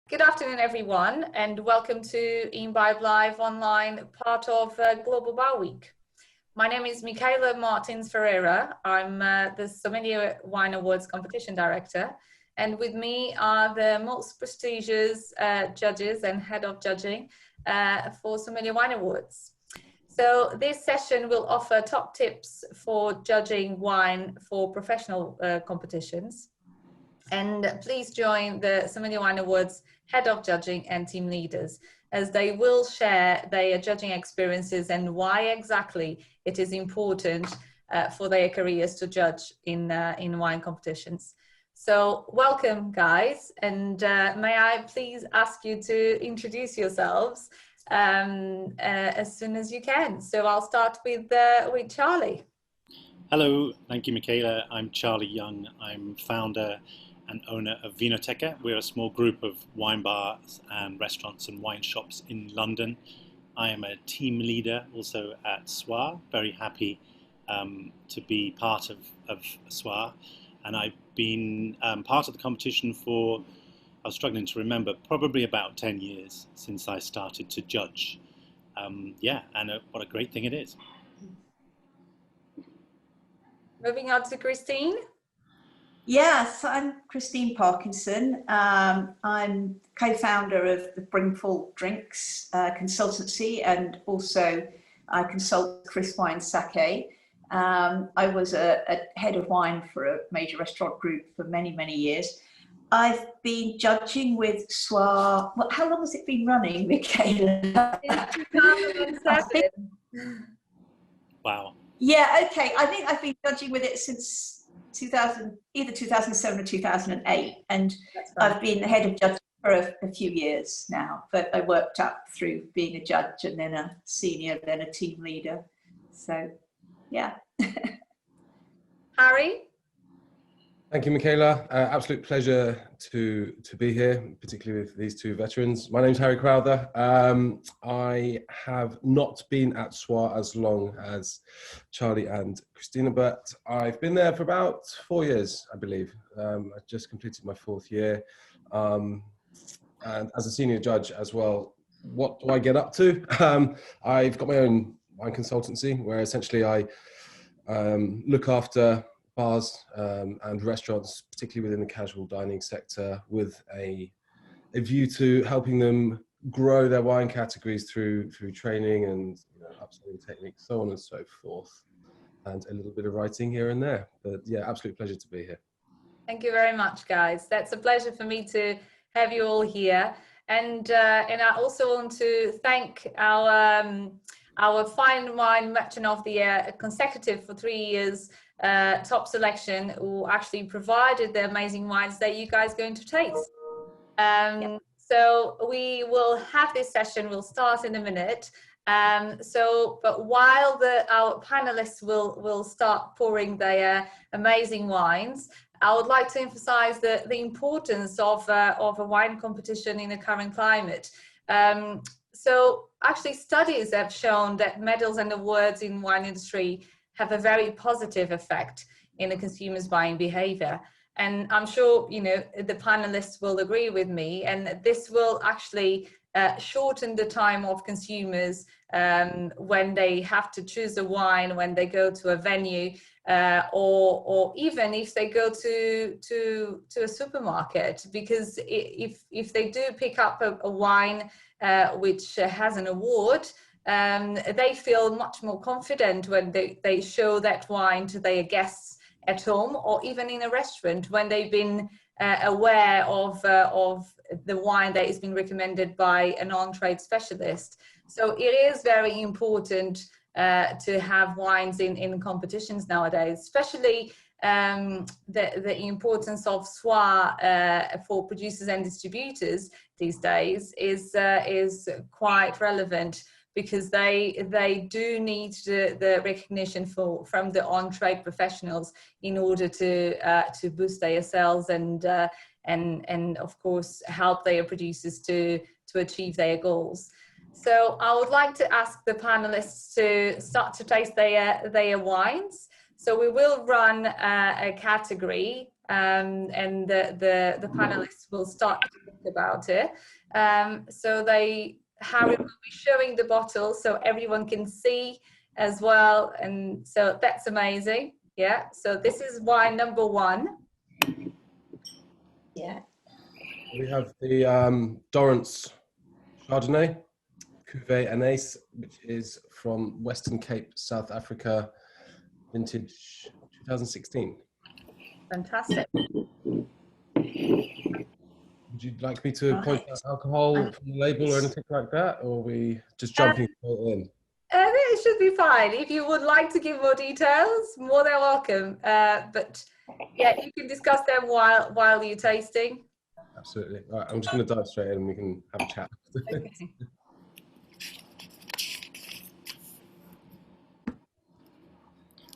Good afternoon, everyone, and welcome to Imbibe Live Online, part of Global Bar Week. My name is Micaela Martins Ferreira. I'm the Sommelier Wine Awards Competition Director, and with me are the most prestigious judges and head of judging for Sommelier Wine Awards. So this session will offer top tips for judging wine for professional competitions. And please join the Sommelier Wine Awards Head of Judging and team leaders, as they will share their judging experiences and why exactly it is important for their careers to judge in wine competitions. So welcome, guys, and may I please ask you to introduce yourselves as soon as you can. So I'll start with Charlie. Hello, thank you, Micaela. I'm Charlie Young. I'm founder and owner of Vinoteca. We're a small group of wine bars and restaurants and wine shops in London. I am a team leader also at SWA, very happy to be part of SWA. And I've been part of the competition for, I was struggling to remember, probably about 10 years since I started to judge. Yeah, and what a great thing it is. Moving on to Christine. Yes, I'm Christine Parkinson. I'm co-founder of the Brimful drinks consultancy, and also I consult Chris Wine Sake. I was a head of wine for a major restaurant group for many, many years. I've been judging with SWA. Well, how long has it been running, Micaela? 2007. Wow. Yeah, okay. I think I've been judging with it since either 2007 or 2008, and right. I've been head of judge for a few years now, but I worked up through being a judge and then a senior, then a team leader. So, yeah. Harry? Thank you, Micaela. Absolute pleasure to be here, particularly with these two veterans. My name's Harry Crowther. I have not been at SWA as long as Charlie and Christina, but I've been there for about 4 years, I believe. I just completed my 4th year. And as a senior judge as well, what do I get up to? I've got my own wine consultancy where essentially I look after bars and restaurants, particularly within the casual dining sector, with a view to helping them grow their wine categories through training and upselling techniques, so on and so forth, and a little bit of writing here and there. But yeah, absolute pleasure to be here. Thank you very much, guys. That's a pleasure for me to have you all here, and I also want to thank our Fine Wine Merchant of the Year consecutive for 3 years. Top selection, who actually provided the amazing wines that you guys are going to taste. Yep. So we will have this session, we'll start in a minute. But while our panelists will start pouring their amazing wines, I would like to emphasize the importance of a wine competition in the current climate. So actually studies have shown that medals and awards in wine industry have a very positive effect in the consumer's buying behavior. And I'm sure, the panelists will agree with me, and this will actually shorten the time of consumers when they have to choose a wine, when they go to a venue, or even if they go to a supermarket, because if they do pick up a wine which has an award, they feel much more confident when they show that wine to their guests at home, or even in a restaurant when they've been aware of the wine that has been recommended by an on-trade specialist. So it is very important to have wines in competitions nowadays, especially the importance of SWA for producers and distributors these days is quite relevant, because they do need the recognition from the on-trade professionals in order to boost their sales and of course help their producers to achieve their goals. So I would like to ask the panelists to start to taste their wines. So we will run a category and the panelists will start to think about it. So Harry will be showing the bottle so everyone can see as well, and so that's amazing. Yeah, so this is wine number 1. Yeah. We have the Dorrance Chardonnay, Cuvée Anais, which is from Western Cape, South Africa, vintage 2016. Fantastic. Would you like me to point out alcohol from the label or anything like that, or are we just jumping straight in? It should be fine. If you would like to give more details, more than welcome. But yeah, you can discuss them while you're tasting. Absolutely. All right, I'm just going to dive straight in and we can have a chat. Okay.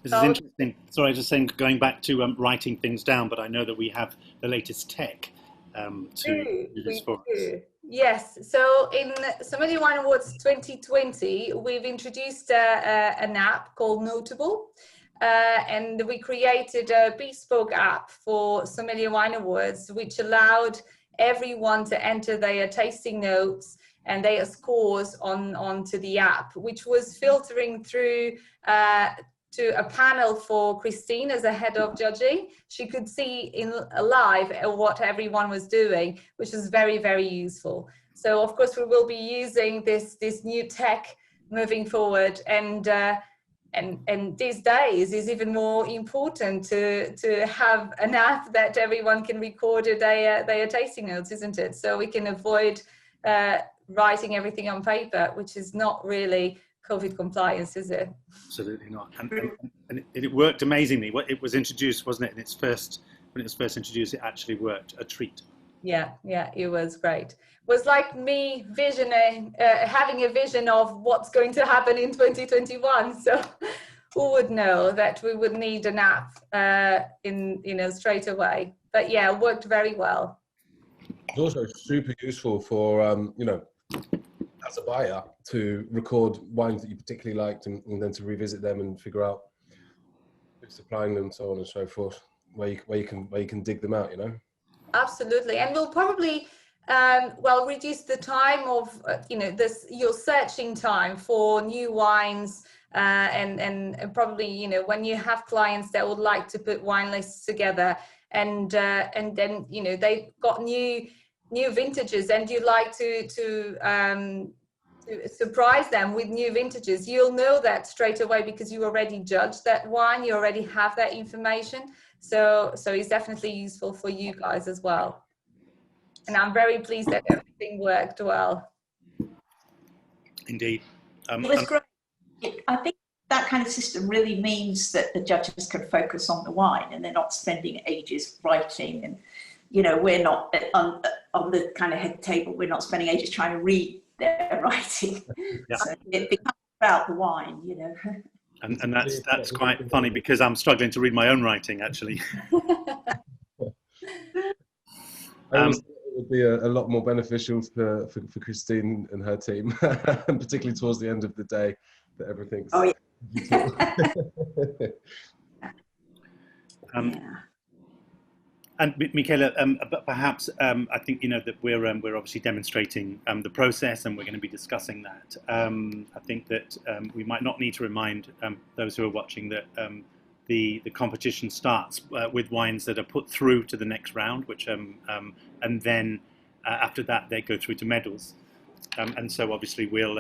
This is interesting. Sorry, just saying, going back to writing things down, but I know that we have the latest tech to do this for us. Yes, so in Sommelier Wine Awards 2020, we've introduced an app called Notable, and we created a bespoke app for Sommelier Wine Awards, which allowed everyone to enter their tasting notes and their scores onto the app, which was filtering through to a panel for Christine as a head of judging. She could see in live what everyone was doing, which was very, very useful. So of course we will be using this new tech moving forward, and these days is even more important to have an app that everyone can record their tasting notes, isn't it? So we can avoid writing everything on paper, which is not really COVID compliance, is it? Absolutely not. And it worked amazingly. It was introduced, wasn't it? When it was first introduced, it actually worked. A treat. Yeah, it was great. It was like me having a vision of what's going to happen in 2021. So who would know that we would need an app straight away? But yeah, it worked very well. It's also super useful for as a buyer to record wines that you particularly liked and then to revisit them and figure out who's supplying them, so on and so forth, where you can dig them out, Absolutely, and we'll probably reduce the time of your searching time for new wines, and probably when you have clients that would like to put wine lists together, and then they've got new vintages and you like to surprise them with new vintages, you'll know that straight away because you already judged that wine, you already have that information. So it's definitely useful for you guys as well. And I'm very pleased that everything worked well. Indeed. It was great. I think that kind of system really means that the judges can focus on the wine and they're not spending ages writing, and we're not on the kind of head table, we're not spending ages trying to read their writing. Yeah. So it becomes about the wine, And that's quite funny because I'm struggling to read my own writing, actually. It would be a lot more beneficial for Christine and her team, and particularly towards the end of the day, that everything's. Oh yeah. And Micaela, but perhaps I think that we're obviously demonstrating the process, and we're going to be discussing that. I think that we might not need to remind those who are watching that the competition starts with wines that are put through to the next round, which and then after that they go through to medals, and so obviously we'll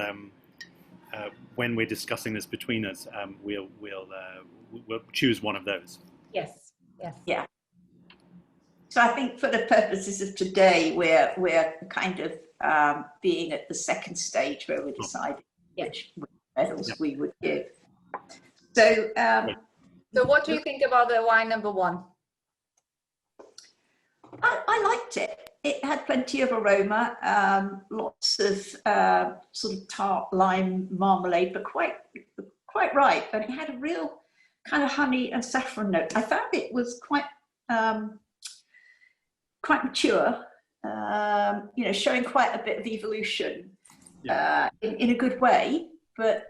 when we're discussing this between us, we'll choose one of those. Yes. Yeah. So I think for the purposes of today, we're kind of being at the second stage where we're deciding which medals we would give. So, so what do you think about the wine number 1? I liked it. It had plenty of aroma, lots of sort of tart lime marmalade, but quite ripe, and it had a real kind of honey and saffron note. I found it was quite mature, showing quite a bit of evolution in a good way, but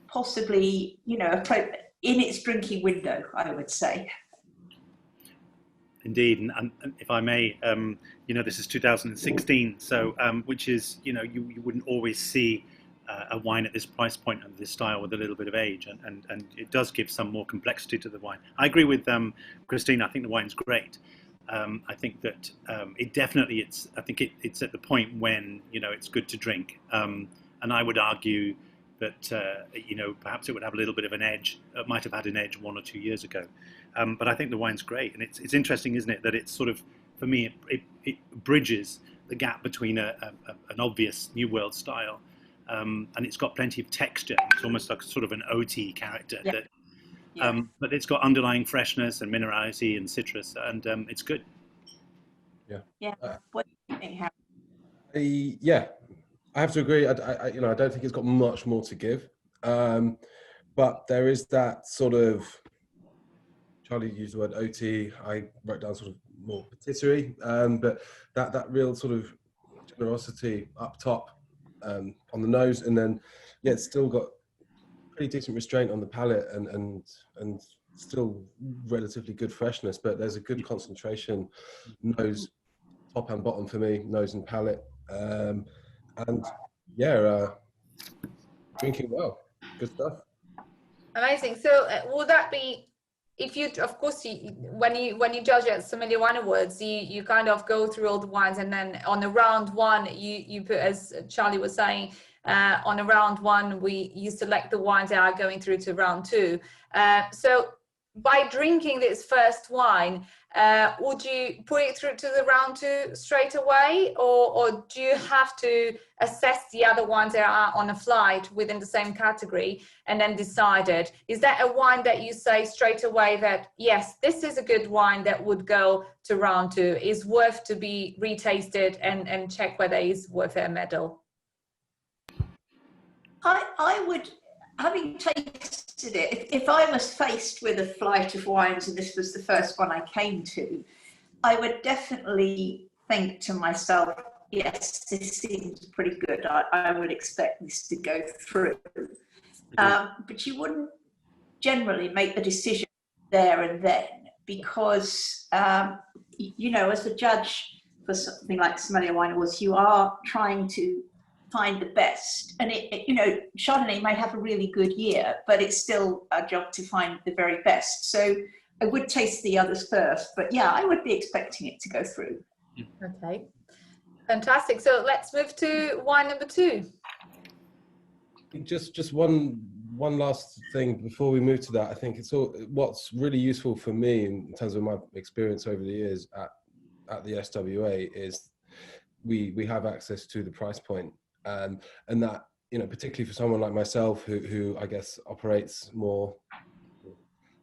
possibly, in its drinking window, I would say. Indeed, and if I may, you know, this is 2016, so which is, you know, you wouldn't always see a wine at this price point and this style with a little bit of age, and it does give some more complexity to the wine. I agree with Christine. I think the wine's great. I think that it definitely, I think it's at the point when, you know, it's good to drink, and I would argue that you know, perhaps it would have a little bit of an edge. It might have had an edge 1 or 2 years ago, but I think the wine's great, and it's interesting, isn't it, that it's sort of, for me, it bridges the gap between an obvious New World style, and it's got plenty of texture. It's almost like sort of an OT character, that, but it's got underlying freshness and minerality and citrus, and it's good. Yeah. What do you think, Harry? Yeah, I have to agree. You know, I don't think it's got much more to give, but there is that sort of, Charlie used the word OT, I wrote down sort of more patisserie, but that real sort of generosity up top on the nose, and then it's still got pretty decent restraint on the palate, and still relatively good freshness, but there's a good concentration, nose, top and bottom for me, nose and palate, and drinking well, good stuff. Amazing. So would that be, if you, of course, when you judge at Sommelier Wine Awards, you kind of go through all the wines, and then on a round one, you put, as Charlie was saying, on a round one, you select the wines that are going through to round two. So by drinking this first wine, would you put it through to the round two straight away, or do you have to assess the other ones that are on a flight within the same category and then decide it? Is that a wine that you say straight away that, yes, this is a good wine that would go to round two, is worth to be retasted and check whether it's worth a medal? I would, having tasted it, if I was faced with a flight of wines and this was the first one I came to, I would definitely think to myself, yes, this seems pretty good. I would expect this to go through. But you wouldn't generally make the decision there and then, because, you know, as a judge for something like Sommelier Wine Awards, you are trying to find the best, and you know, Chardonnay might have a really good year, but it's still a job to find the very best. So I would taste the others first, but yeah, I would be expecting it to go through. Okay, fantastic. So let's move to wine number two. Just one last thing before we move to that. I think what's really useful for me in terms of my experience over the years at the SWA is we have access to the price point. And that, you know, particularly for someone like myself who I guess operates more,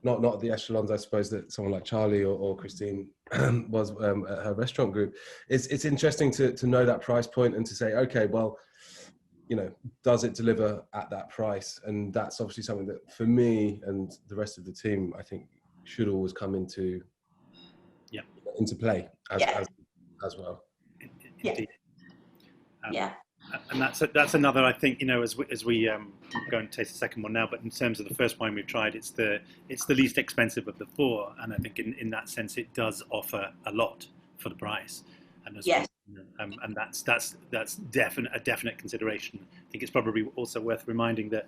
not the echelons, I suppose, that someone like Charlie or Christine was at her restaurant group, it's interesting to know that price point and to say, okay, well, you know, does it deliver at that price? And that's obviously something that for me and the rest of the team, I think should always come into play as well. Yeah. And that's another, I think, you know, as we go and taste the second one now, but in terms of the first wine we've tried, it's the least expensive of the four, and I think in that sense it does offer a lot for the price, and and that's a definite consideration. I think it's probably also worth reminding that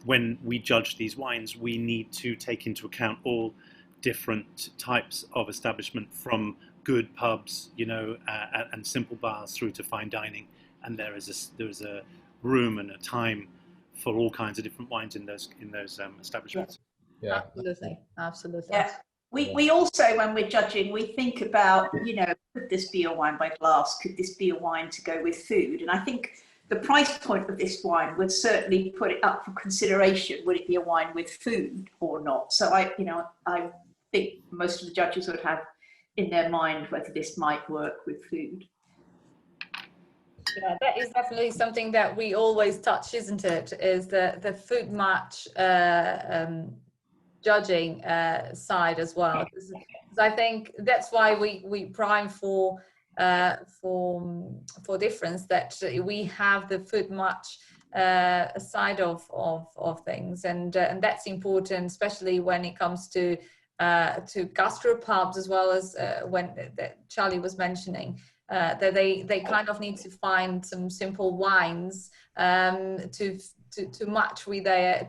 when we judge these wines, we need to take into account all different types of establishment, from good pubs, you know, and simple bars through to fine dining. And there is a room and a time for all kinds of different wines in those establishments. Yeah, Absolutely. Yeah. We also, when we're judging, we think about, you know, could this be a wine by glass? Could this be a wine to go with food? And I think the price point of this wine would certainly put it up for consideration. Would it be a wine with food or not? So I think most of the judges would have in their mind whether this might work with food. Yeah, that is definitely something that we always touch, isn't it? Is the food match judging side as well. Because I think that's why we prime for difference, that we have the food match side of things, and that's important, especially when it comes to gastropubs, as well as that Charlie was mentioning, that they kind of need to find some simple wines to match with their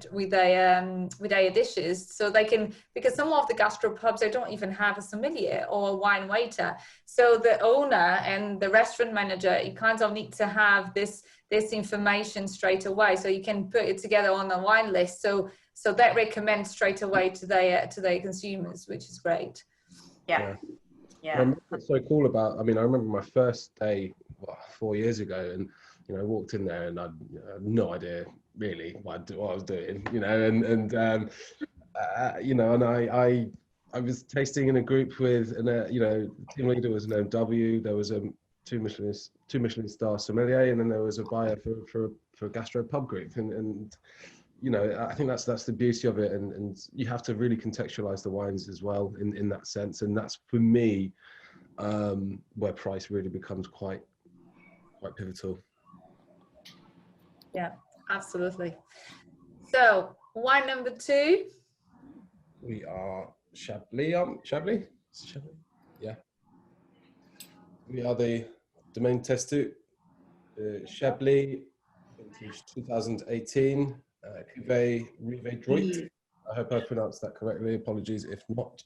dishes, so they can, because some of the gastropubs, they don't even have a sommelier or a wine waiter. So the owner and the restaurant manager, you kind of need to have this information straight away, so you can put it together on a wine list. So that recommends straight away to their consumers, which is great. Yeah. What's so cool about, I mean, I remember my first day 4 years ago, and I walked in there and I had no idea really what I was doing, and I was tasting in a group with, and the team leader was an OW. There was a two Michelin star sommelier, and then there was a buyer for a gastro pub group, and I think that's the beauty of it, and you have to really contextualize the wines as well in that sense, and that's for me where price really becomes quite pivotal. Yeah, absolutely. So wine number 2. We are Chablis. Chablis? Yeah. We are the Domaine Testu Chablis, vintage 2018, Cuvée Rive Droit. I hope I pronounced that correctly. Apologies if not.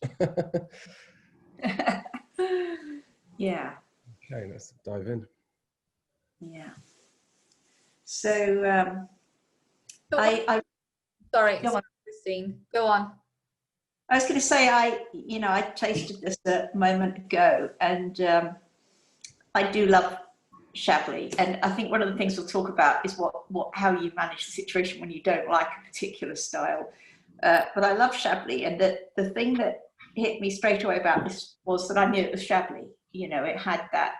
Yeah. Okay, let's dive in. Yeah. So Sorry, Christine, go on. I was going to say, I tasted this a moment ago, and I do love Chablis, and I think one of the things we'll talk about is how you manage the situation when you don't like a particular style. But I love Chablis, and the thing that hit me straight away about this was that I knew it was Chablis. It had that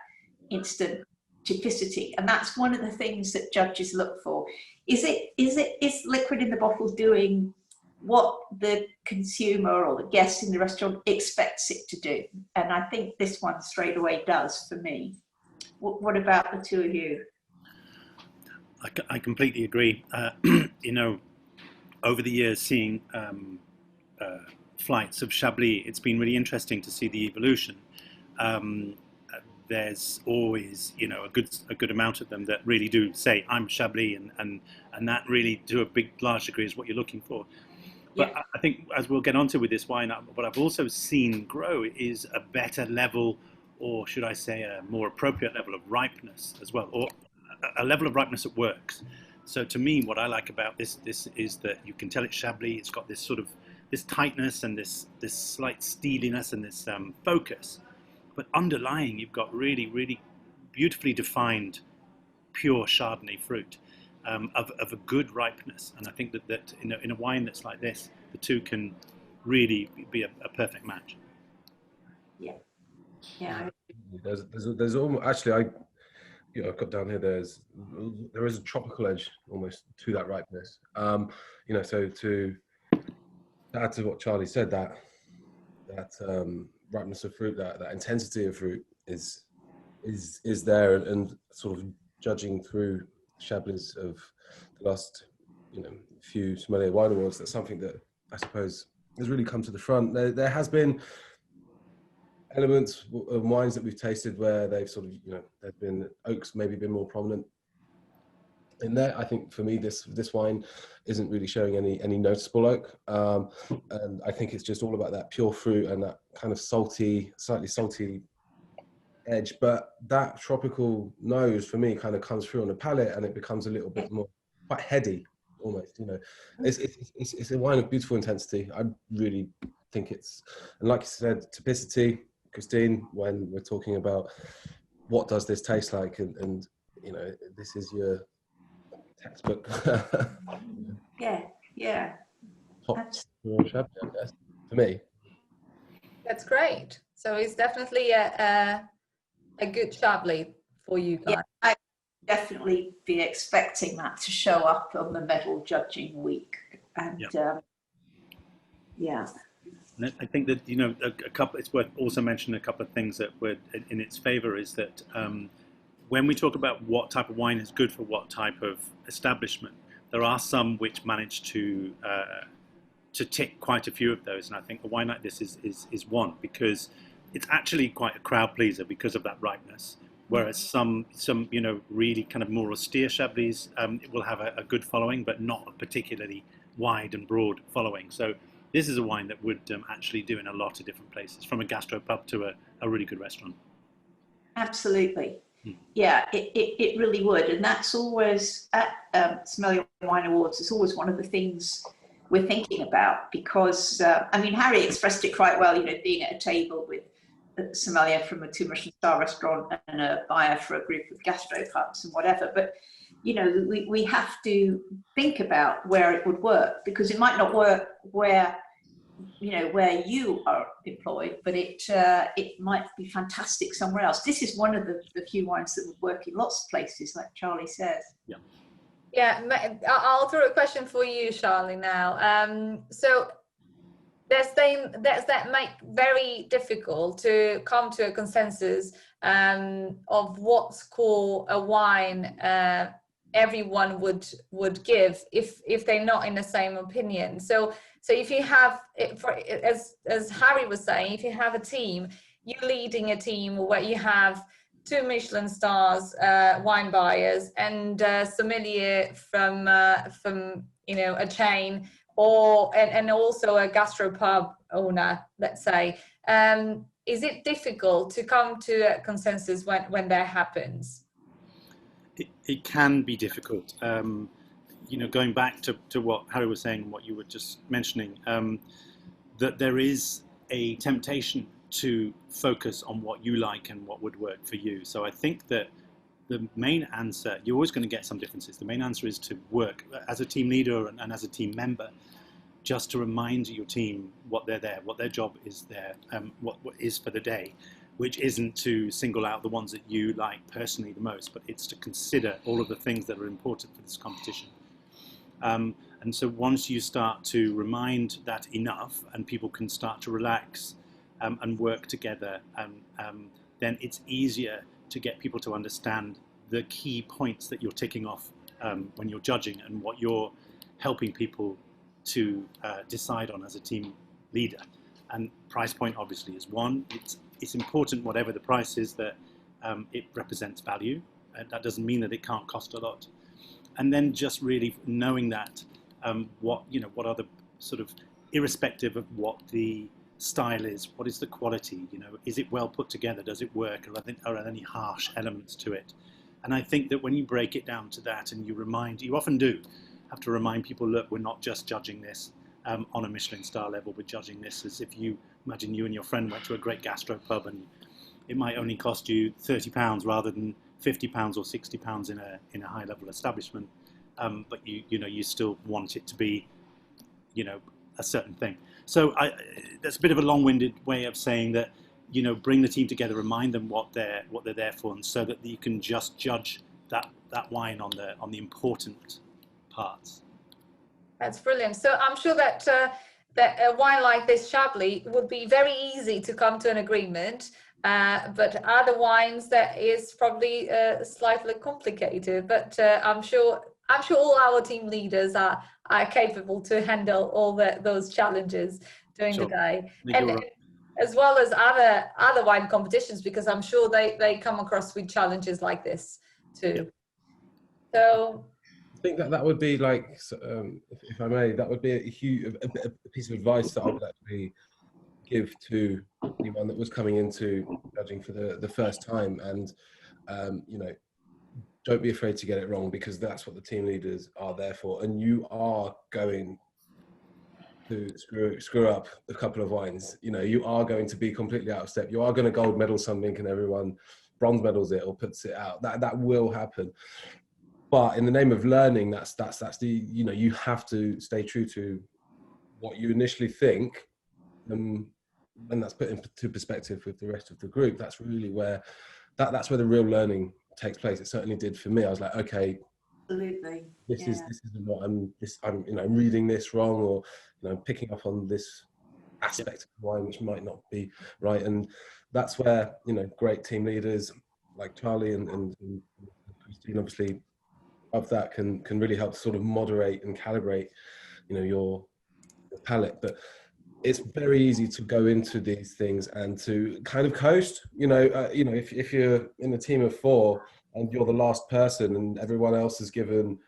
instant typicity, and that's one of the things that judges look for. Is liquid in the bottle doing what the consumer or the guest in the restaurant expects it to do? And I think this one straight away does for me. What about the two of you? I completely agree. Over the years, seeing flights of Chablis, it's been really interesting to see the evolution. There's always, a good amount of them that really do say, I'm Chablis, and that really, to a large degree, is what you're looking for. But yeah. I think, as we'll get onto with this wine, what I've also seen grow is a better level, or should I say a more appropriate level of ripeness as well, or a level of ripeness that works. So to me, what I like about this is that you can tell it's Chablis. It's got this sort of this tightness and this slight steeliness and this focus. But underlying, you've got really, really beautifully defined, pure Chardonnay fruit of a good ripeness. And I think that in a wine that's like this, the two can really be a perfect match. Yeah. Yeah. There's almost, actually, I've got down here, there is a tropical edge almost to that ripeness. So to add to what Charlie said, that ripeness of fruit, that intensity of fruit is there, and sort of judging through Chablis of the last few Sommelier Wine Awards, that's something that I suppose has really come to the front. There has been elements of wines that we've tasted where they've sort of there've been oaks maybe been more prominent in there. I think for me this wine isn't really showing any noticeable oak, and I think it's just all about that pure fruit and that kind of slightly salty edge, but that tropical nose for me kind of comes through on the palate, and it becomes a little bit more quite heady almost. It's a wine of beautiful intensity. I really think it's, and like you said, typicity, Christine, when we're talking about what does this taste like, and this is your textbook. yeah Top Chablis, I guess, for me. That's great. So it's definitely a good Chablis for you guys. Yeah, I definitely be expecting that to show up on the medal judging week, and And I think that it's worth also mentioning a couple of things that were in its favour, is that when we talk about what type of wine is good for what type of establishment, there are some which manage to to tick quite a few of those, and I think a wine like this is one, because it's actually quite a crowd pleaser because of that ripeness. Whereas some really kind of more austere Chablis will have a good following, but not a particularly wide and broad following. So this is a wine that would actually do in a lot of different places, from a gastropub to a really good restaurant. Absolutely. Yeah, it really would. And that's always, at Sommelier Wine Awards, it's always one of the things we're thinking about, because, I mean, Harry expressed it quite well, being at a table with a sommelier from a 2 Michelin star restaurant and a buyer for a group of gastropubs and whatever. But, we have to think about where it would work, because it might not work where you are employed, but it might be fantastic somewhere else. This is one of the few wines that would work in lots of places, like Charlie says. Yeah, I'll throw a question for you, Charlie, now. So does that make very difficult to come to a consensus of what's called a wine everyone would give if they're not in the same opinion? So if you have, as Harry was saying, if you have a team, you're leading a team where you have 2 Michelin stars wine buyers and sommelier from a chain, and also a gastropub owner, let's say. Is it difficult to come to a consensus when that happens? It can be difficult. Going back to what Harry was saying and what you were just mentioning, that there is a temptation to focus on what you like and what would work for you. So I think that the main answer, you're always going to get some differences. The main answer is to work as a team leader and as a team member, just to remind your team what their job is there, what is for the day, which isn't to single out the ones that you like personally the most, but it's to consider all of the things that are important for this competition. And so once you start to remind that enough, and people can start to relax and work together, then it's easier to get people to understand the key points that you're ticking off when you're judging, and what you're helping people to decide on as a team leader. And price point obviously is one. It's important, whatever the price is, that it represents value. That doesn't mean that it can't cost a lot. And then just really knowing that what are the sort of, irrespective of what the style is, what is the quality, is it well put together, does it work, or are there any harsh elements to it? And I think that when you break it down to that, and you often do have to remind people, look, we're not just judging this on a Michelin star level, we're judging this as if you imagine you and your friend went to a great gastropub, and it might only cost you £30 rather than £50 or £60 in a high level establishment, but you still want it to be a certain thing. So that's a bit of a long-winded way of saying that, bring the team together, remind them what they're there for, and so that you can just judge that wine on the important parts. That's brilliant. So I'm sure that a wine like this Chablis would be very easy to come to an agreement, but other wines that is probably slightly complicated. But I'm sure all our team leaders are capable to handle all those challenges during the day, and as well as other wine competitions, because I'm sure they come across with challenges like this too. So I think that would be like, if I may, that would be a huge a piece of advice that I would actually give to anyone that was coming into judging for the first time. And don't be afraid to get it wrong, because that's what the team leaders are there for. And you are going to screw up a couple of wines. You are going to be completely out of step. You are going to gold medal something and everyone bronze medals it or puts it out. That will happen. But in the name of learning, that's the, you have to stay true to what you initially think, and that's put into perspective with the rest of the group. That's really where that's where the real learning takes place. It certainly did for me. I was like, okay, absolutely, this isn't what I'm reading this wrong, or picking up on this aspect of wine which might not be right. And that's where great team leaders like Charlie and Christine, obviously, of that can really help sort of moderate and calibrate your palate. But it's very easy to go into these things and to kind of coast. If you're in a team of 4 and you're the last person and everyone else is given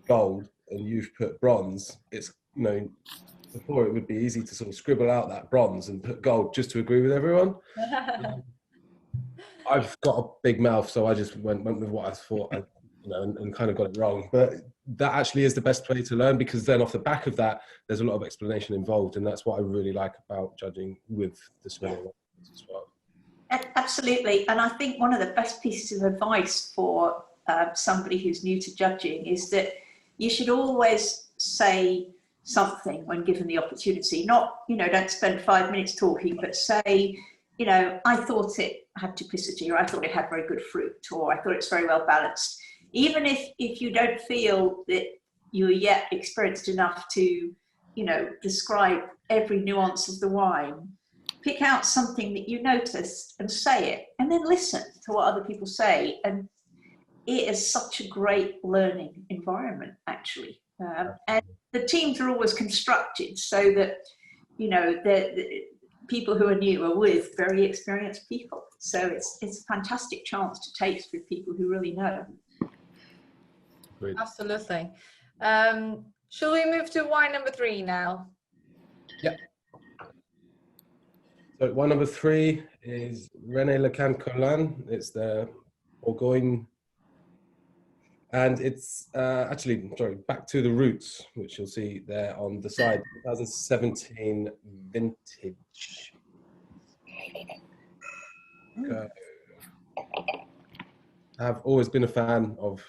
gold and you've put bronze, it's, before it would be easy to sort of scribble out that bronze and put gold just to agree with everyone. I've got a big mouth, so I just went with what I thought, and kind of got it wrong. But that actually is the best way to learn, because then off the back of that, there's a lot of explanation involved, and that's what I really like about judging with the Sommelier as well. Absolutely, and I think one of the best pieces of advice for somebody who's new to judging is that you should always say something when given the opportunity. Not, don't spend 5 minutes talking, but say, I thought it had typicity, or I thought it had very good fruit, or I thought it's very well balanced. Even if you don't feel that you're yet experienced enough to, describe every nuance of the wine, pick out something that you noticed and say it, and then listen to what other people say. And it is such a great learning environment, actually. And the teams are always constructed so that, the people who are new are with very experienced people. So it's a fantastic chance to taste with people who really know. Great. Absolutely. Shall we move to wine number 3 now? Yeah. So wine number 3 is René Le Cancolin. It's the Bourgogne. And it's back to the roots, which you'll see there on the side, 2017 vintage. I've always been a fan of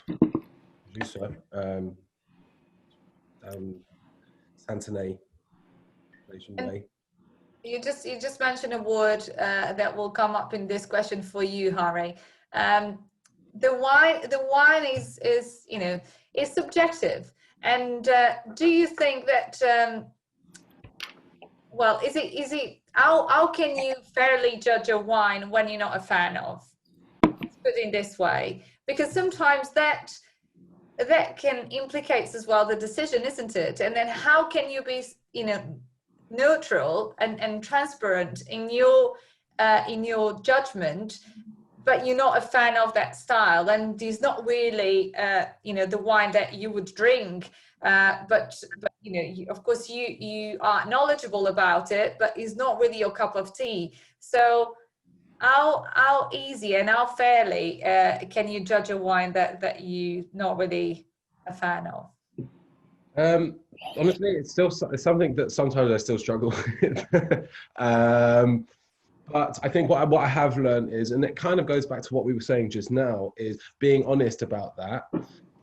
producer, Santenay. You just mentioned a word that will come up in this question for you, Harry. The wine is subjective, and do you think that is it how can you fairly judge a wine when you're not a fan of? Let's put it in this way, because sometimes that can implicate as well the decision, isn't it? And then how can you be neutral and transparent in your judgment, but you're not a fan of that style, and it's not really the wine that you would drink, but of course you are knowledgeable about it, but it's not really your cup of tea. So how easy and how fairly can you judge a wine that you're not really a fan of? Honestly, it's something that sometimes I still struggle with. But I think what I have learned is, and it kind of goes back to what we were saying just now, is being honest about that.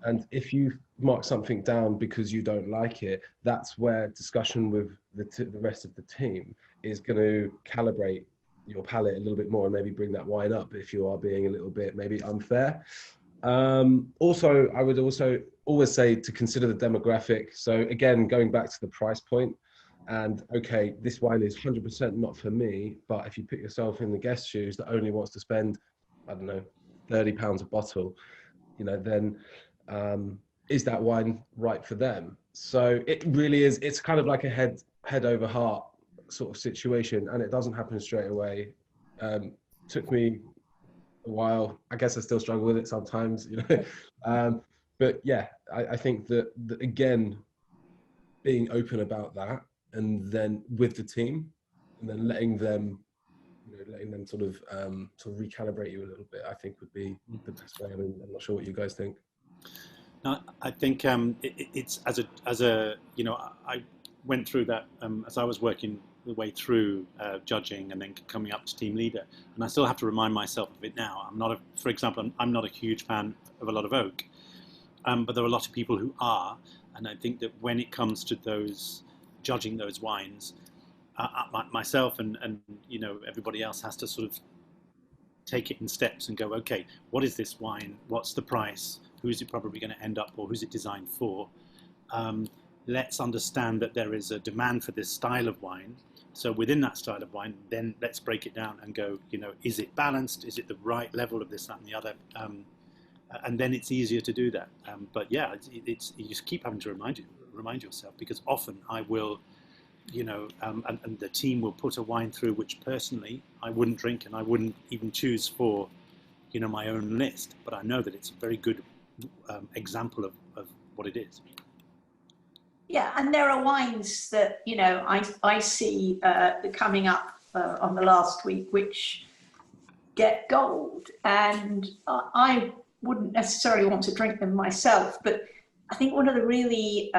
And if you mark something down because you don't like it, that's where discussion with the rest of the team is going to calibrate your palate a little bit more and maybe bring that wine up if you are being a little bit maybe unfair. Also, I would also always say to consider the demographic. So again, going back to the price point, and okay, this wine is 100% not for me, but if you put yourself in the guest's shoes that only wants to spend, I don't know, £30 a bottle, then is that wine right for them? So it really is, it's kind of like a head over heart sort of situation, and it doesn't happen straight away. Took me a while. I guess I still struggle with it sometimes, but yeah, I think that again, being open about that, and then with the team, and then letting them sort of recalibrate you a little bit, I think would be the best way. I mean, I'm not sure what you guys think. No, I think it's as a I went through that as I was working the way through judging and then coming up to team leader, and I still have to remind myself of it now. For example, I'm not a huge fan of a lot of oak, but there are a lot of people who are, and I think that when it comes to judging those wines, myself and everybody else has to sort of take it in steps and go, okay, what is this wine? What's the price? Who's it probably going to end up, or who's it designed for? Let's understand that there is a demand for this style of wine. So within that style of wine, then let's break it down and go, is it balanced? Is it the right level of this, that, and the other? And then it's easier to do that. But yeah, you just keep having to remind yourself, because often I will you know, and the team will put a wine through which personally I wouldn't drink and I wouldn't even choose for, you know, my own list. But I know that it's a very good example of what it is. Yeah, and there are wines that, you know, I see coming up on the last week, which get gold, and I wouldn't necessarily want to drink them myself. But I think one of the really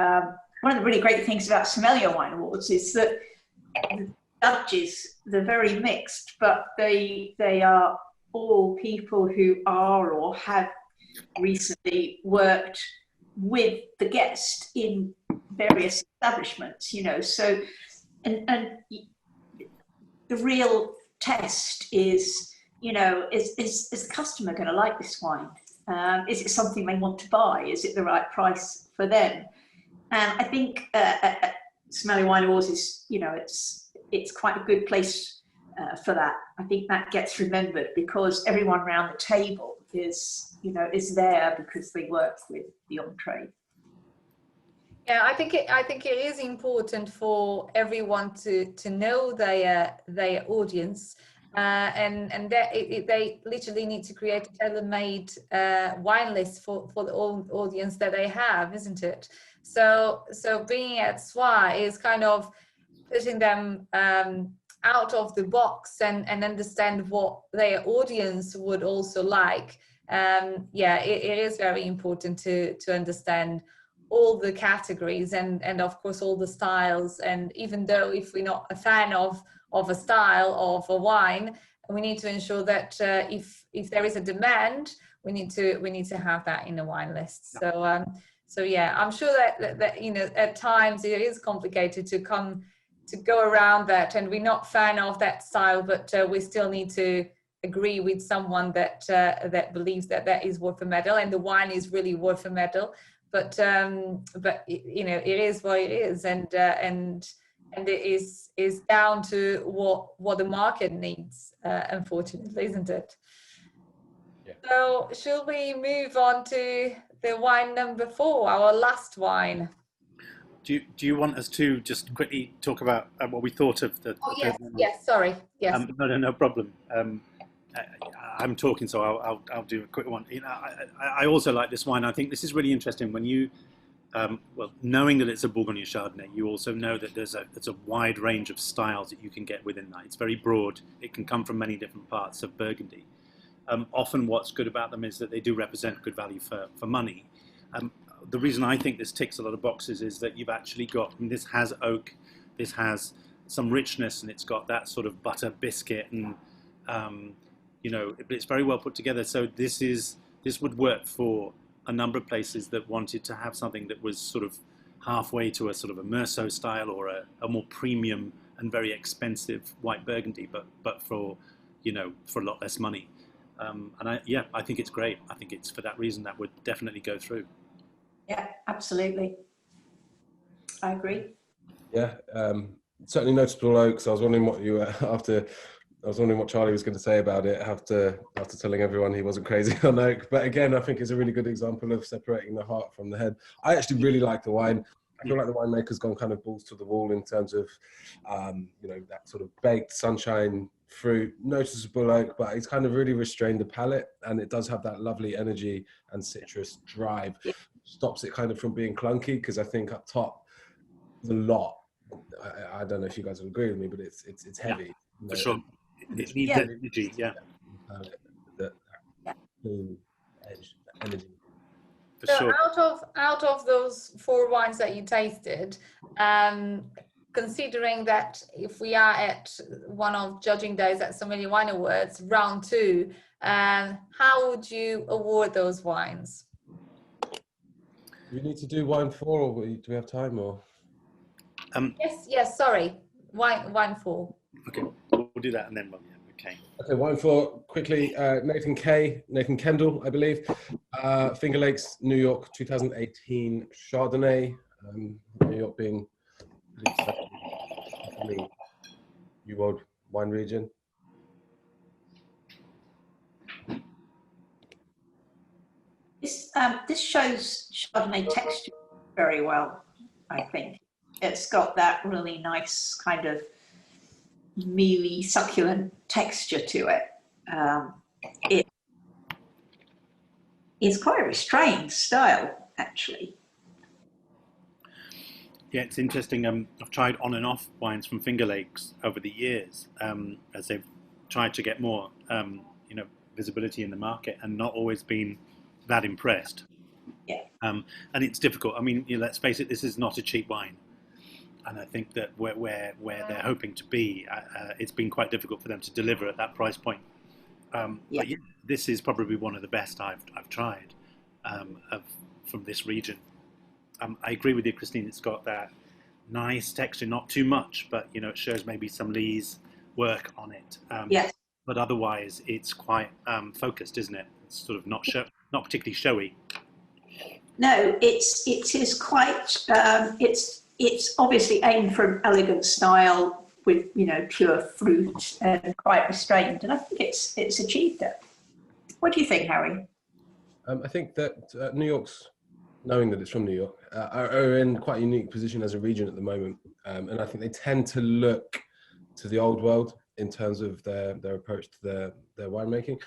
great things about Sommelier Wine Awards is that the judges, they're very mixed, but they are all people who are or have recently worked with the guest in various establishments, you know. So, and the real test is, you know, is the customer going to like this wine? Is it something they want to buy? Is it the right price for them? And I think Sommelier Wine Awards is, you know, it's quite a good place for that. I think that gets remembered because everyone around the table is, you know, is there because they work with the on-trade. Yeah, I think it is important for everyone to know their audience, and that they literally need to create a tailor-made wine list for the audience that they have, isn't it? So being at SWA is kind of putting them out of the box and understand what their audience would also like. Yeah, it is very important to understand all the categories and of course all the styles. And even though if we're not a fan of a style of a wine, we need to ensure that if there is a demand, we need to have that in the wine list. So yeah, I'm sure that you know, at times it is complicated to go around that, and we're not fan of that style, but we still need to agree with someone that believes that is worth a medal, and the wine is really worth a medal. But you know, it is what it is, and it is down to what the market needs, unfortunately, isn't it? Yeah. So should we move on to the wine number 4, our last wine? Do you want us to just quickly talk about what we thought of the? Oh yes, sorry, yes. No problem. I'm talking, so I'll do a quick one. You know, I also like this wine. I think this is really interesting when you, well, knowing that it's a Bourgogne Chardonnay, you also know that there's a wide range of styles that you can get within that. It's very broad. It can come from many different parts of Burgundy. Often what's good about them is that they do represent good value for money. The reason I think this ticks a lot of boxes is that you've actually got, and this has oak, this has some richness, and it's got that sort of butter biscuit, and you know, it's very well put together. So this would work for a number of places that wanted to have something that was sort of halfway to a sort of a Meursault style or a more premium and very expensive white Burgundy, but for, you know, for a lot less money. And I think it's great. I think it's for that reason that would definitely go through. Yeah, absolutely. I agree. Yeah, certainly noticeable oaks. I was wondering what you were after. I was wondering what Charlie was going to say about it after telling everyone he wasn't crazy on oak. But again, I think it's a really good example of separating the heart from the head. I actually really like the wine. I feel like the winemaker's gone kind of balls to the wall in terms of, you know, that sort of baked sunshine fruit, noticeable oak, but it's kind of really restrained the palate, and it does have that lovely energy and citrus drive. Stops it kind of from being clunky, because I think up top there's a lot. I don't know if you guys will agree with me, but it's heavy. Yeah, you know, for sure. It needs that energy, yeah. That energy. For so sure. out of those 4 wines that you tasted, considering that if we are at one of judging days at Sommelier Wine Awards, round 2, how would you award those wines? Do we need to do wine 4, or do we have time? Or Yes. Sorry, wine 4. Okay, we'll do that and then we'll. Okay. Okay, wine 4 quickly. Nathan Kendall, I believe. Finger Lakes, New York, 2018 Chardonnay. New York being New World wine region. This shows Chardonnay texture very well, I think. It's got that really nice kind of mealy, succulent texture to it. It is quite a restrained style, actually. Yeah, it's interesting. I've tried on and off wines from Finger Lakes over the years, as they've tried to get more, visibility in the market, and not always been that impressed. Yeah. And it's difficult. I mean, let's face it, this is not a cheap wine, and I think that where they're hoping to be, it's been quite difficult for them to deliver at that price point. But yeah, this is probably one of the best I've tried from this region. I agree with you, Christine. It's got that nice texture, not too much, but it shows maybe some Lee's work on it. Yes. But otherwise, it's quite focused, isn't it? It's sort of not particularly showy. No, it is quite. It's obviously aimed for an elegant style with pure fruit and quite restrained, and I think it's achieved it. What do you think, Harry? I think that New York's, knowing that it's from New York, are in quite a unique position as a region at the moment, and I think they tend to look to the old world in terms of their approach to their winemaking.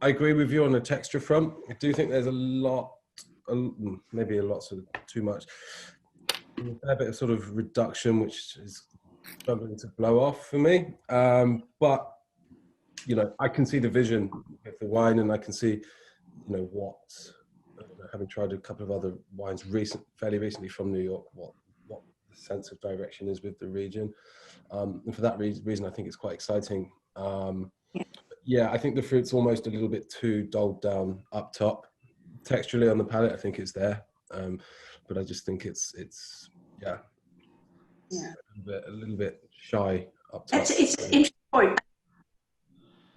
I agree with you on the texture front. I do think there's maybe a lot sort of too much, a bit of sort of reduction, which is struggling to blow off for me. But I can see the vision of the wine, and I can see what, having tried a couple of other wines fairly recently from New York, what the sense of direction is with the region. And for that reason, I think it's quite exciting. Yeah, I think the fruit's almost a little bit too dulled down up top. Texturally on the palate, I think it's there, but I just think it's a little bit shy up top. It's an interesting point.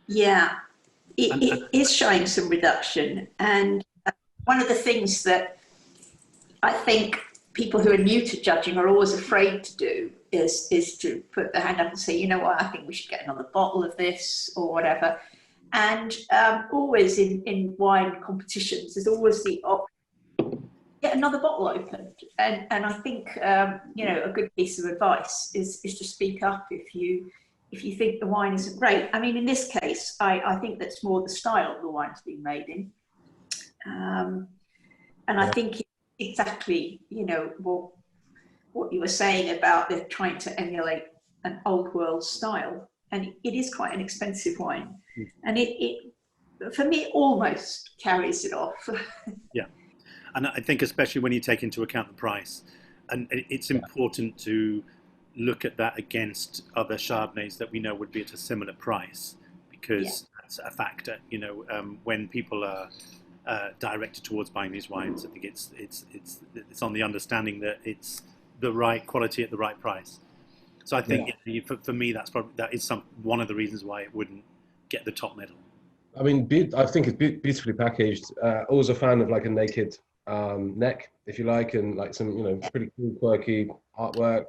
Yeah, it is showing some reduction, and one of the things that I think people who are new to judging are always afraid to do is to put their hand up and say, you know what, I think we should get another bottle of this or whatever. And always in wine competitions, there's always the option, get another bottle opened. And I think, a good piece of advice is to speak up if you think the wine isn't great. I mean, in this case, I think that's more the style the wine's been made in. And I think exactly, what you were saying about they're trying to emulate an old world style. And it is quite an expensive wine. And it for me, almost carries it off. Yeah. And I think especially when you take into account the price, and it's important to look at that against other Chardonnays that we know would be at a similar price, because that's a factor. When people are directed towards buying these wines, I think it's on the understanding that it's the right quality at the right price. So I think for me, that is one of the reasons why it wouldn't get the top medal. I mean, I think it's beautifully packaged. Always a fan of like a naked neck, if you like, and like some pretty cool, quirky artwork.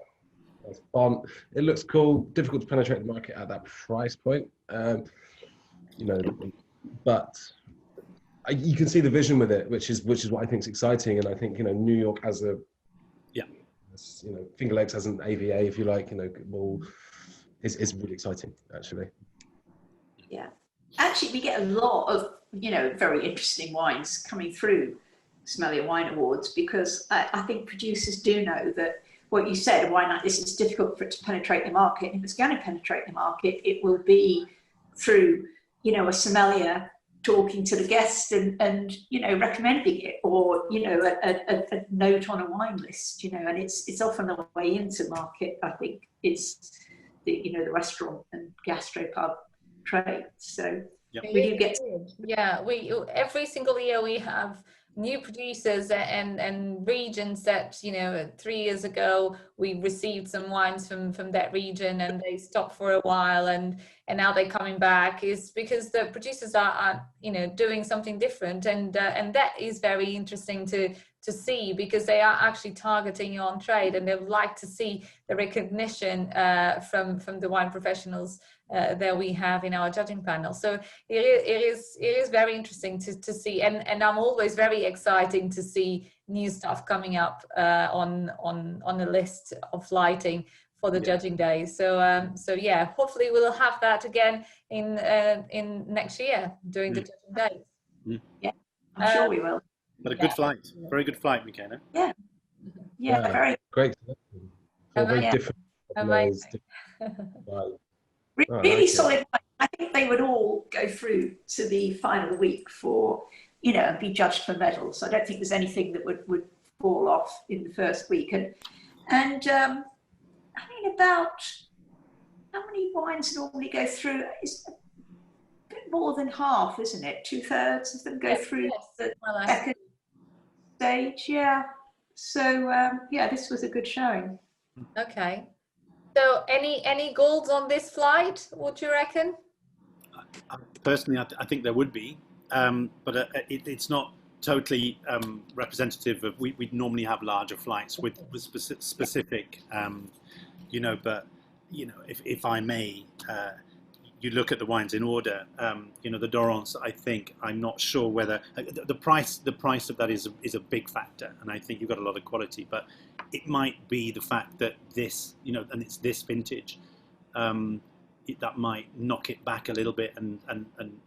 Nice font. It looks cool. Difficult to penetrate the market at that price point, but you can see the vision with it, which is what I think is exciting. And I think New York as a Finger Lakes as an AVA, if you like, is really exciting, actually. Yeah, actually, we get a lot of very interesting wines coming through Sommelier Wine Awards, because I think producers do know that what you said, a wine like this is difficult for it to penetrate the market. And if it's going to penetrate the market, it will be through a sommelier talking to the guest and recommending it, or a note on a wine list, and it's often the way into market. I think it's the restaurant and gastropub trade. So we do get we every single year we have new producers and regions that 3 years ago we received some wines from that region, and they stopped for a while, and now they're coming back, is because the producers are you know, doing something different, and that is very interesting to see, because they are actually targeting your on trade, and they would like to see the recognition from the wine professionals that we have in our judging panel. So it is very interesting to see, and I'm always very excited to see new stuff coming up on the list of lighting for the judging days. So so yeah, hopefully we'll have that again in next year during the judging days. Yeah, I'm sure we will. But a good flight, very good flight, Micaela. Yeah, very great. Four very Amazing. different. Amazing. really solid. I think they would all go through to the final week for, you know, and be judged for medals. I don't think there's anything that would fall off in the first week. And I mean, about how many wines normally go through? It's a bit more than half, isn't it? 2/3 of them go through the second stage. Yeah. So yeah, this was a good showing. Okay. So any golds on this flight, would you reckon? Personally, I think there would be, but it's not totally representative of. We'd normally have larger flights with specific, you know. But you know, if I may, you look at the wines in order. You know, the Dorrance. I think I'm not sure whether the price of that is a big factor, and I think you've got a lot of quality. But it might be the fact that this, you know, and it's this vintage. That might knock it back a little bit, and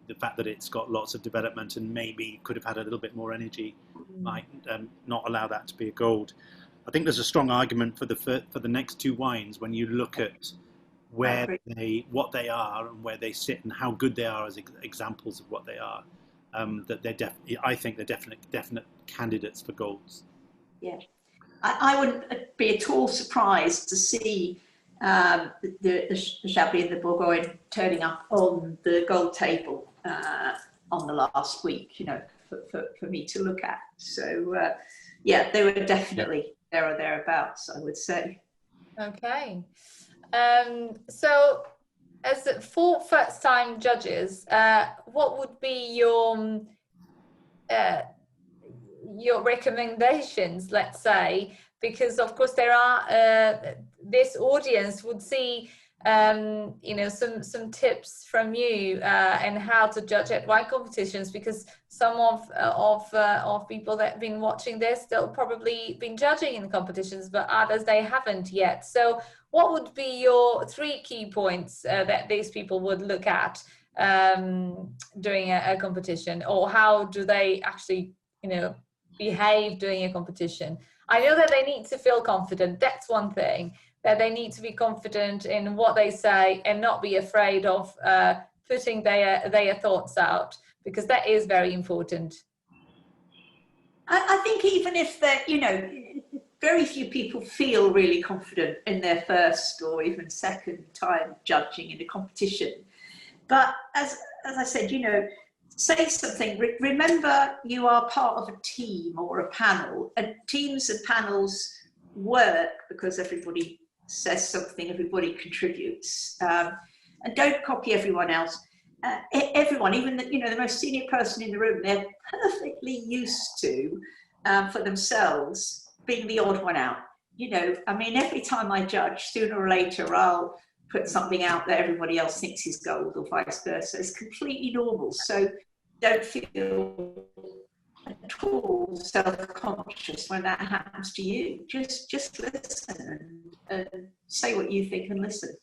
the fact that it's got lots of development and maybe could have had a little bit more energy might not allow that to be a gold. I think there's a strong argument for the next two wines when you look at what they are and where they sit and how good they are as examples of what they are. That they're I think they're definite candidates for golds. Yeah, I wouldn't be at all surprised to see the Chablis and the Bourgogne turning up on the gold table on the last week, you know, for me to look at. So yeah, they were definitely there or thereabouts, I would say. Okay. So as for first-time judges, what would be your recommendations, let's say, because of course there are this audience would see you know, some tips from you and how to judge at wine competitions, because some of people that have been watching this, they'll probably been judging in competitions, but others they haven't yet. So what would be your 3 key points that these people would look at during a competition, or how do they actually, you know, behave during a competition? I know that they need to feel confident. That's one thing, that they need to be confident in what they say and not be afraid of putting their thoughts out, because that is very important. I think even if they're, you know, very few people feel really confident in their first or even second time judging in a competition. But as I said, you know, say something. Remember, you are part of a team or a panel, and teams and panels work because everybody says something, everybody contributes, and don't copy everyone else. Everyone, even the, you know, the most senior person in the room, they're perfectly used to, for themselves, being the odd one out. You know, I mean, every time I judge, sooner or later, I'll put something out that everybody else thinks is gold, or vice versa. It's completely normal. So don't feel at all self-conscious when that happens to you. Just listen and say what you think and listen.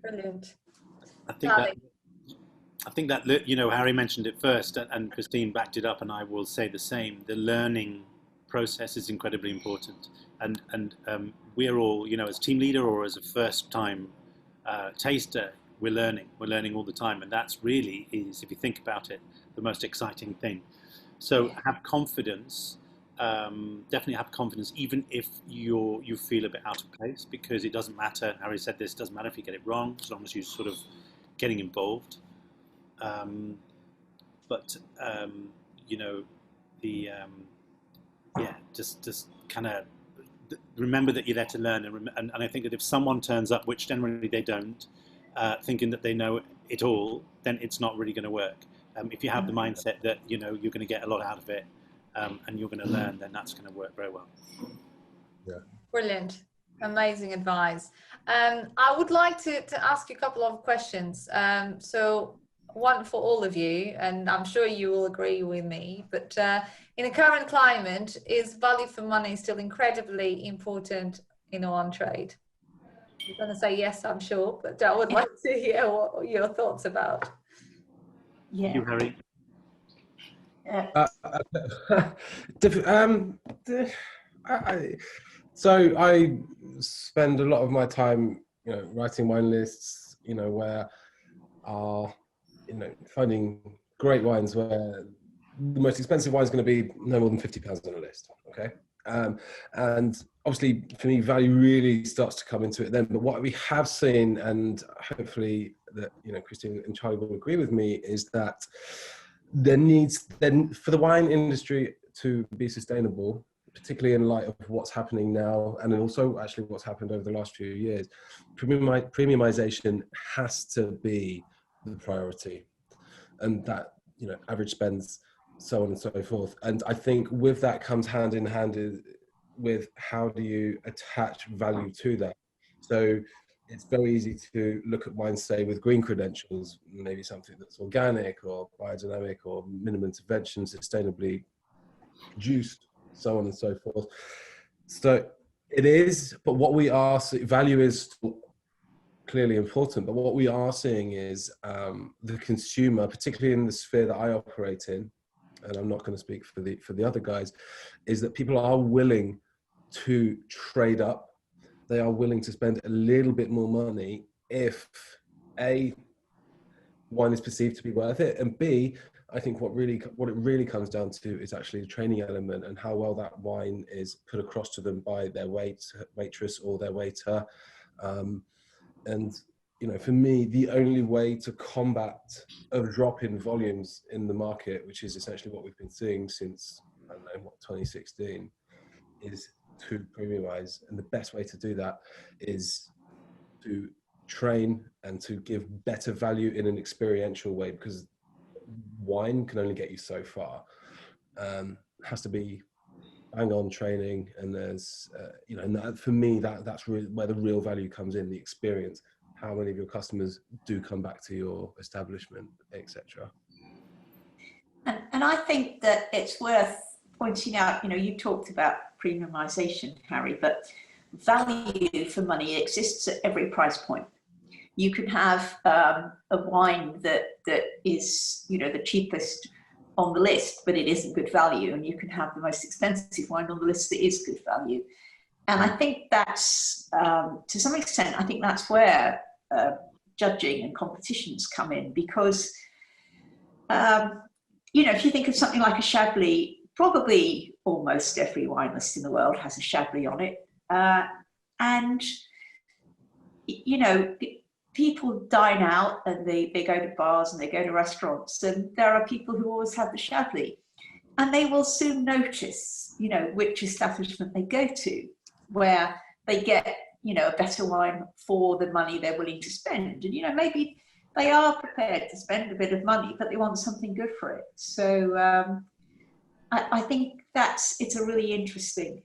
Brilliant. I think that you know, Harry mentioned it first, and Christine backed it up, and I will say the same. The learning process is incredibly important, and we're all, you know, as team leader or as a first-time taster, we're learning all the time, and that's really is, if you think about it, the most exciting thing. So have confidence, definitely have confidence, even if you feel a bit out of place, because it doesn't matter. Harry said this, doesn't matter if you get it wrong, as long as you're sort of getting involved. But you know, the just kind of remember that you're there to learn, and I think that if someone turns up, which generally they don't, thinking that they know it all, then it's not really going to work. If you have the mindset that you're going to get a lot out of it and you're going to learn, then that's going to work very well. Yeah. Brilliant. Amazing advice. I would like to ask you a couple of questions. So one for all of you, and I'm sure you will agree with me, but in the current climate, is value for money still incredibly important in wine trade? You're going to say yes, I'm sure, but I would like to hear what your thoughts about. Yeah. You, Harry? So I spend a lot of my time, writing wine lists, where are, finding great wines where the most expensive wine is going to be no more than £50 on a list. Okay. And obviously for me, value really starts to come into it then. But what we have seen, and hopefully that, Christine and Charlie will agree with me, is that there needs then for the wine industry to be sustainable, particularly in light of what's happening now, and then also actually what's happened over the last few years. Premiumization has to be the priority, and that, average spends, so on and so forth. And I think with that comes hand in hand with how do you attach value to that. So it's very easy to look at wine, say, with green credentials, maybe something that's organic or biodynamic or minimum intervention, sustainably produced, so on and so forth. So it is, but what we are, value is clearly important, but what we are seeing is the consumer, particularly in the sphere that I operate in, and I'm not going to speak for the other guys, is that people are willing to trade up. They are willing to spend a little bit more money if A, wine is perceived to be worth it, and B, I think what it really comes down to is actually the training element and how well that wine is put across to them by their waitress or their waiter. And for me, the only way to combat a drop in volumes in the market, which is essentially what we've been seeing since 2016, is to premiumize. And the best way to do that is to train and to give better value in an experiential way, because wine can only get you so far. It has to be bang on training, and there's and that, for me, that's really where the real value comes in, the experience. How many of your customers do come back to your establishment, etc. And I think that it's worth pointing out, you talked about premiumization, Harry, but value for money exists at every price point. You can have a wine that is, the cheapest on the list, but it isn't good value, and you can have the most expensive wine on the list that is good value. And I think that's, to some extent, I think that's where judging and competitions come in, because, if you think of something like a Chablis, probably almost every wine list in the world has a Chablis on it. And, people dine out and they go to bars and they go to restaurants, and there are people who always have the Chablis, and they will soon notice, which establishment they go to, where they get, a better wine for the money they're willing to spend. And, maybe they are prepared to spend a bit of money, but they want something good for it. So I think it's a really interesting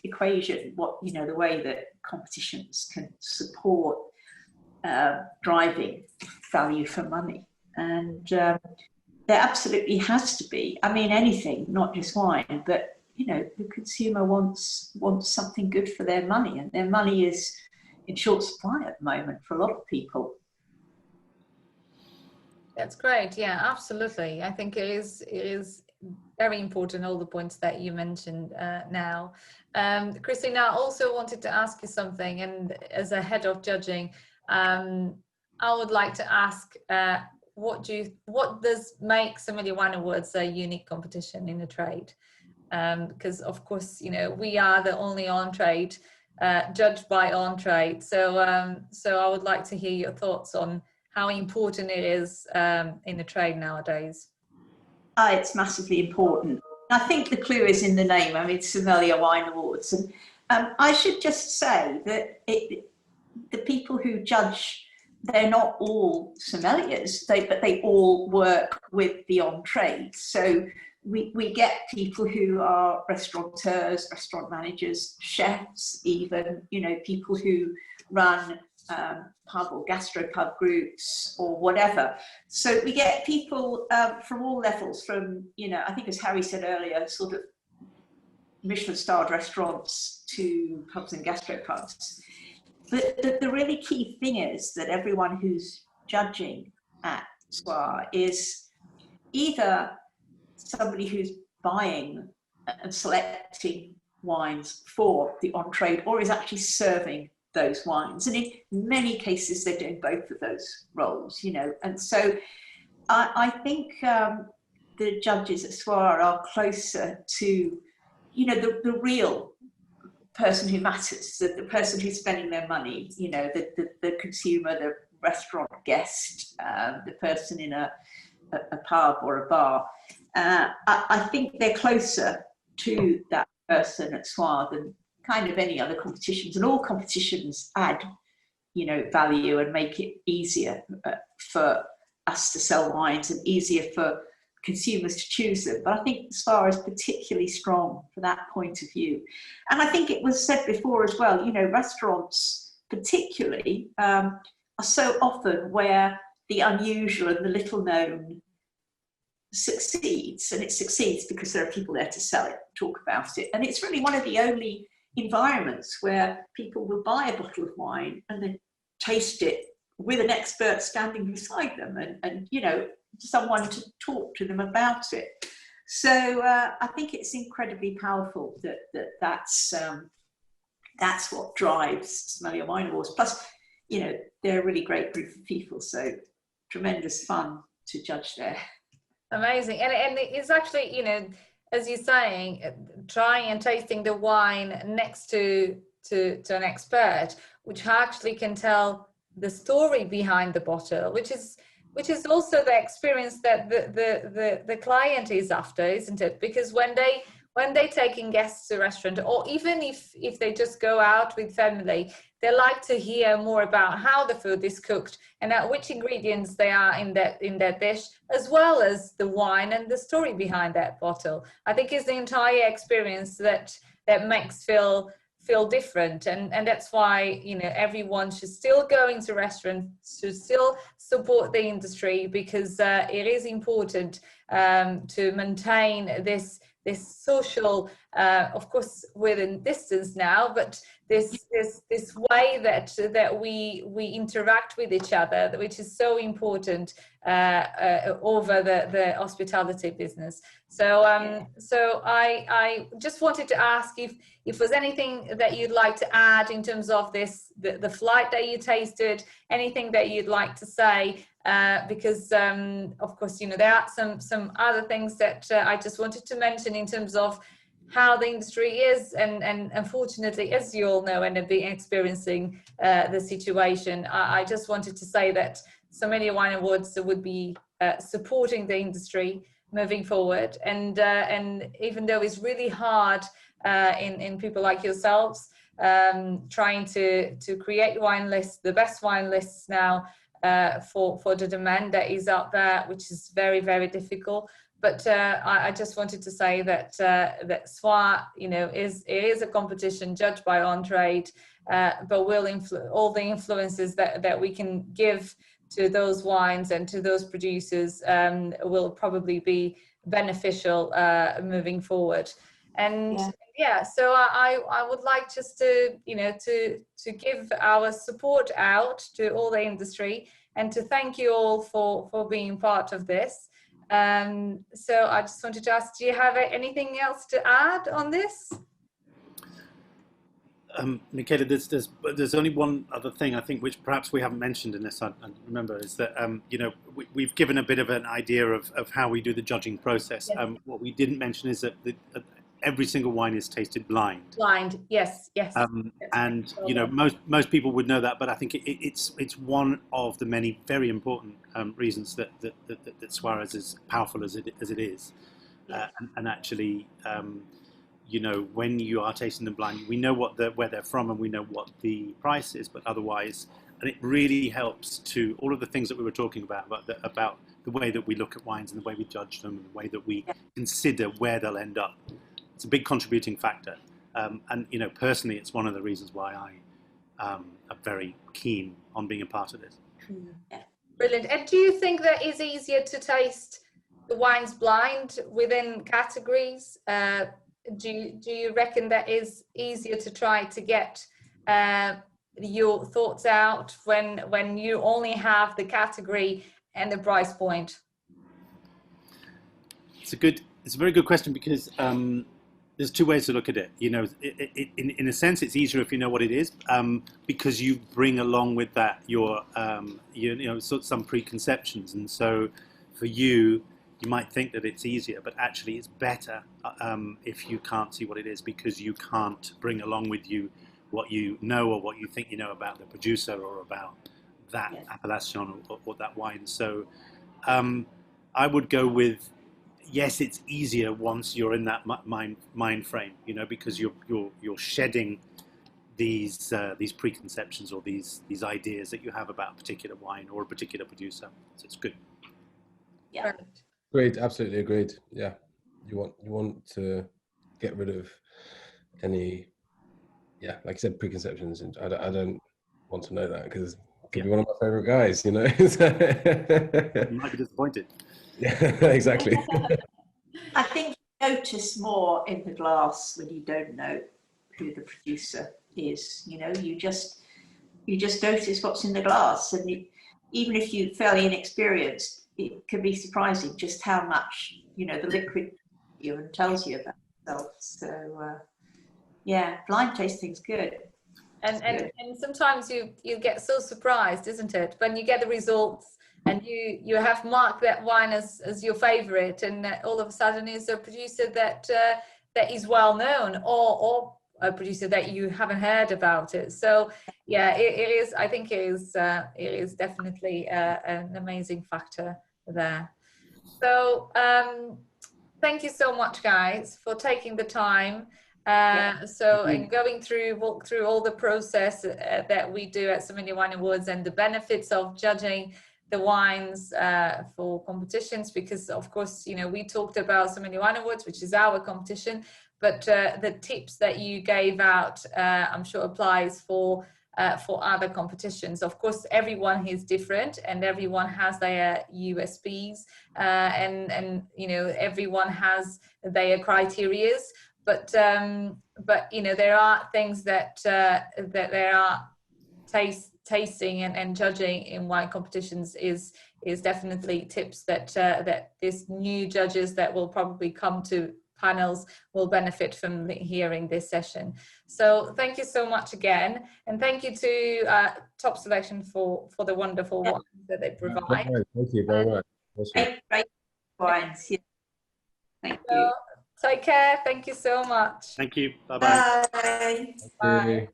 equation, the way that competitions can support driving value for money. And there absolutely has to be, anything, not just wine, but the consumer wants something good for their money, and their money is in short supply at the moment for a lot of people. That's great. Yeah, absolutely. I think it is very important, all the points that you mentioned now. Christina, I also wanted to ask you something, and as a head of judging, I would like to ask, what does make Sommelier Wine Awards a unique competition in the trade? Because of course, we are the only on-trade judged by on-trade. So I would like to hear your thoughts on how important it is in the trade nowadays. It's massively important. I think the clue is in the name. Sommelier Wine Awards. And I should just say that the people who judge they're not all sommeliers, but they all work with the on-trade. So we get people who are restaurateurs, restaurant managers, chefs, even, you know, people who run pub or gastropub groups or whatever. So we get people from all levels, from, you know, I think as Harry said earlier, sort of Michelin-starred restaurants to pubs and gastropubs. But the really key thing is that everyone who's judging at Soir is either somebody who's buying and selecting wines for the on-trade, or is actually serving those wines. And in many cases, they're doing both of those roles, you know. And so I think the judges at Soir are closer to, you know, the real person who matters, the person who's spending their money, you know, the consumer, the restaurant guest, the person in a pub or a bar. I think they're closer to that person at Soir than kind of any other competitions, and all competitions add, you know, value and make it easier for us to sell wines and easier for consumers to choose them. But I think Soir is particularly strong for that point of view. And I think it was said before as well, you know, restaurants particularly are so often where the unusual and the little known succeeds, and it succeeds because there are people there to sell it, talk about it. And it's really one of the only environments where people will buy a bottle of wine and then taste it with an expert standing beside them, and you know, someone to talk to them about it. So I think it's incredibly powerful that's what drives Sommelier Wine Awards. Plus, you know, they're a really great group of people, so tremendous fun to judge there. Amazing. And it's actually, you know, as you're saying, trying and tasting the wine next to an expert, which actually can tell the story behind the bottle, which is also the experience that the client is after, isn't it? Because when they taking guests to a restaurant, or even if they just go out with family, they like to hear more about how the food is cooked and which ingredients they are in that dish, as well as the wine and the story behind that bottle. I think it's the entire experience that makes feel different, and that's why, you know, everyone should still go into restaurants, should still support the industry, because it is important to maintain this social, of course within distance now, but this way that we interact with each other, which is so important over the hospitality business. So so I just wanted to ask if there's anything that you'd like to add in terms of the flight that you tasted, anything that you'd like to say, because of course, you know, there are some other things that I just wanted to mention in terms of how the industry is, and unfortunately, as you all know and have been experiencing the situation, I just wanted to say that Sommelier Wine Awards would be supporting the industry moving forward, and even though it's really hard in people like yourselves trying to create wine lists, the best wine lists now for the demand that is out there, which is very, very difficult. But I just wanted to say that that Soir, you know, is a competition judged by on-trade, but will all the influences that we can give to those wines and to those producers will probably be beneficial moving forward. And yeah, so I would like just to, you know, to give our support out to all the industry, and to thank you all for being part of this. So I just wanted to ask, do you have anything else to add on this? Micaela, there's only one other thing I think which perhaps we haven't mentioned in this. I remember is that you know, we've given a bit of an idea of how we do the judging process. Yes. What we didn't mention is that every single wine is tasted blind. Blind, yes. And you know, most people would know that, but I think it's one of the many very important reasons that Soir is as powerful as it is, and actually. You know, when you are tasting them blind, we know where they're from and we know what the price is, but otherwise and it really helps to all of the things that we were talking about the way that we look at wines and the way we judge them and the way that we consider where they'll end up. It's a big contributing factor. And, you know, personally, it's one of the reasons why I am very keen on being a part of this. Brilliant. And do you think that it's easier to taste the wines blind within categories? Do you reckon that is easier to try to get your thoughts out when you only have the category and the price point? It's a very good question, because there's two ways to look at it. You know, in a sense, it's easier if you know what it is, because you bring along with that your some preconceptions, and so for you might think that it's easier, but actually it's better if you can't see what it is, because you can't bring along with you what you know or what you think you know about the producer or about that appellation or that wine. So I would go with, yes, it's easier once you're in that mind frame, you know, because you're shedding these preconceptions or these ideas that you have about a particular wine or a particular producer. So it's good. Yeah. Agreed, absolutely agreed. Yeah, you want to get rid of any, like I said, preconceptions. And I don't want to know that, because it could be one of my favorite guys, you know. You might be disappointed. Yeah, exactly. I think you notice more in the glass when you don't know who the producer is. You know, you just notice what's in the glass, and even if you're fairly inexperienced, it can be surprising just how much, you know, the liquid tells you about itself. So yeah, blind tasting's good. And sometimes you get so surprised, isn't it, when you get the results and you have marked that wine as your favorite, and all of a sudden is a producer that is well known, or a producer that you haven't heard about it. So yeah, it is. I think it is definitely an amazing factor there. So thank you so much, guys, for taking the time. And walk through all the process that we do at Sommelier Wine Awards, and the benefits of judging the wines for competitions, because of course, you know, we talked about Sommelier Wine Awards, which is our competition, but the tips that you gave out, I'm sure applies for other competitions. Of course, everyone is different and everyone has their USPs, and you know, everyone has their criterias. But you know, there are things that there are tasting and judging in wine competitions is definitely tips that these new judges that will probably come to panels will benefit from hearing this session. So thank you so much again, and thank you to Top Selection for the wonderful wines that they provide. Thank you very much. Awesome. Great wines. Yeah. Thank you. Take care. Thank you so much. Thank you. Bye-bye. Bye. Bye.